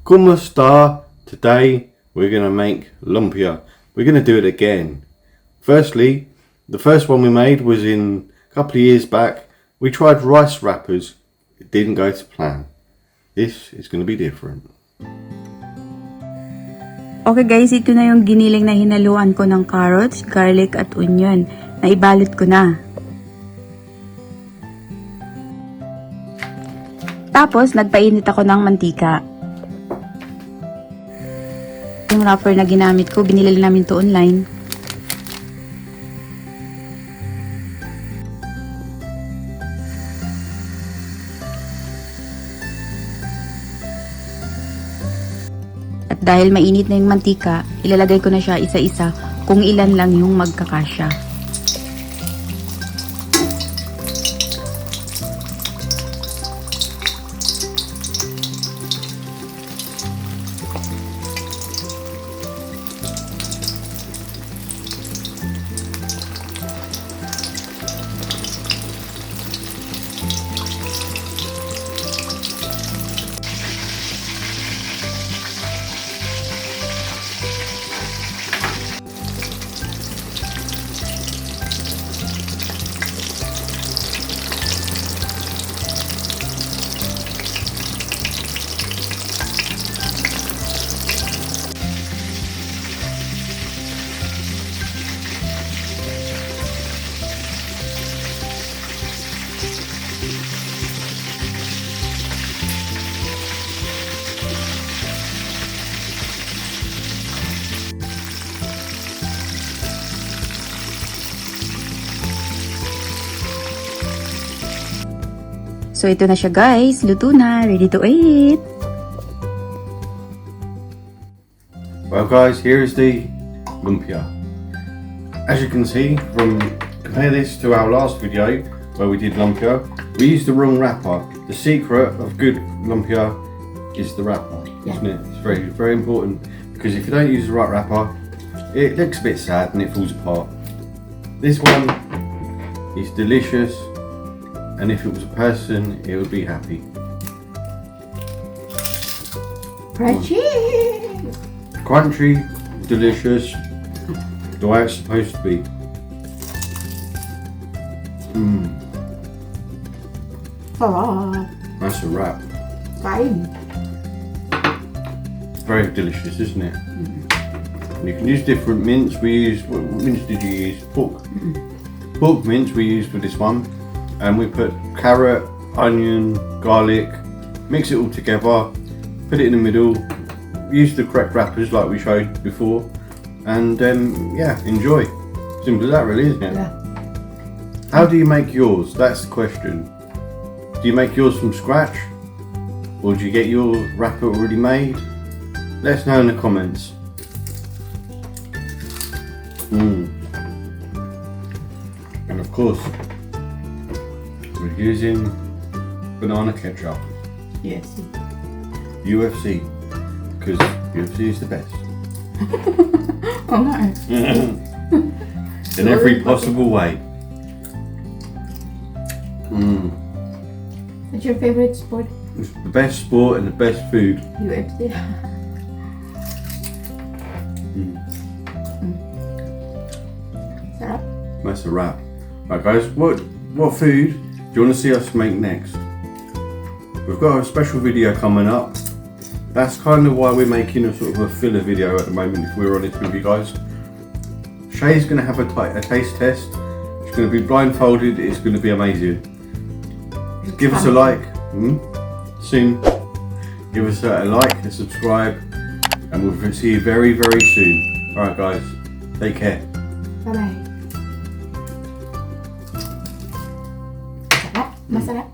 Kumusta? Today we're going to make lumpia. We're going to do it again. Firstly, the first one we made was in a couple of years back. We tried rice wrappers. It didn't go to plan. This is going to be different. Okay guys, ito na yung giniling na hinaluan ko ng carrots, garlic at onion. Naibalot ko na. Tapos, nagpainit ako ng mantika. Yung wrapper na ginamit ko, binili namin to online. At dahil mainit na yung mantika, ilalagay ko na siya isa-isa kung ilan lang yung magkakasya. So ito na siya guys, luto na, ready to eat. Well guys, here is the lumpia. As you can see, compare this to our last video where we did lumpia, we used the wrong wrapper. The secret of good lumpia is the wrapper, isn't it? It's very, very important, because if you don't use the right wrapper, it looks a bit sad and it falls apart. This one is delicious, and if it was a person, it would be happy. Crunchy! Crunchy, delicious, the way it's supposed to be. Sarap! That's a wrap. Kain! Very delicious, isn't it? You can use different mints. What mints did you use? Pork mince we used for this one. And we put carrot, onion, garlic, mix it all together, put it in the middle, use the correct wrappers like we showed before, and yeah, enjoy. Simple as that really, isn't it? Yeah. How do you make yours? That's the question. Do you make yours from scratch? Or do you get your wrapper already made? Let us know in the comments. And of course, we're using banana ketchup. Yes. UFC, because UFC is the best. Oh no. In every possible way. What's your favorite sport? It's the best sport and the best food. UFC. Sarap. That's a wrap. Right guys, what food do you want to see us make next? We've got a special video coming up. That's kind of why we're making a sort of a filler video at the moment, if we're honest with you guys. Shay's going to have a taste test. She's going to be blindfolded. It's going to be amazing. Give us a like soon. Give us a like and subscribe, and we'll see you very, very soon. Alright guys, take care. Bye bye. Sarap. Masarap.